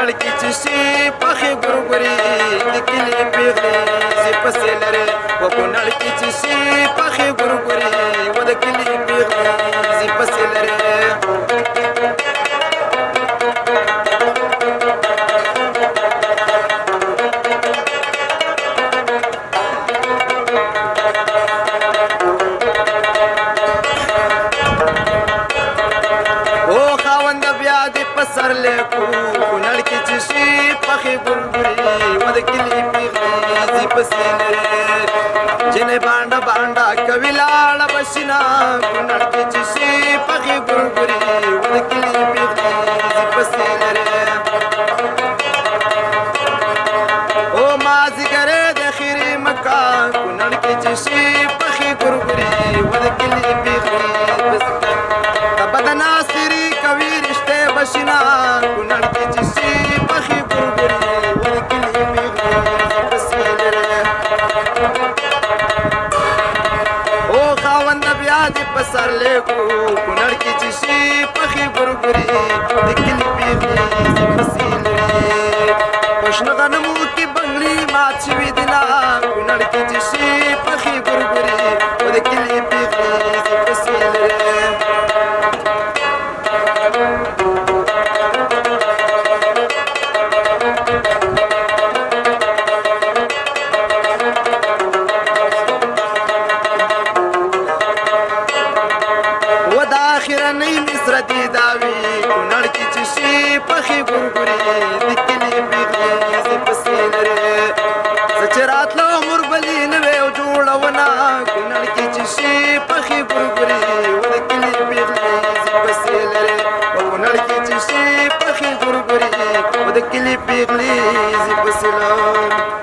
کونړ کې چې شي پخې ګورګوري د کلي پیغلې زی پسې لري و کونړ کې چې شي پخې ګورګوري و د کلي پیغلې زی پسې لري سر لیکو کونړ کې چې شي پخې ګورګوري و د کلي پیغلې زی پسې لري جنې بانډه بانډه کوي لاړه بشینا کونړ کې چې شي پخې ګورګوري و د کلي پیغلې زی پسې لري او مازیګرې د خیرې مکه کونړ کې چې شي پخې ګورګوري و د کلي پیغلې بدناصری کوي رشته بشینا کونړ کې چې شي پخې ګورګوري و د کلي پیغلې پسې لري او خاوند بیا دې په سر لیکو کونړ کې چې شي پخې ګورګوري د کلي پیغلې پسې لري پښنو غنمو کې بنګړي مات شوي دي لا کونړ کې چې شي پخې ګورګوري و د کلي پیغلې پسې لري اخرنۍ مصر دي داوي کونړ کې چې شي پخې ګورګوري د کلي پیغلې زی پسې لري زه چې راتلو عمر بلې نوې جوړونه کونړ کې چې شي پخې ګورګوري و د کلي پیغلې زی پسې لري کونړ کې چې شي پخې ګورګوري و د کلي پیغلې زی پسې لري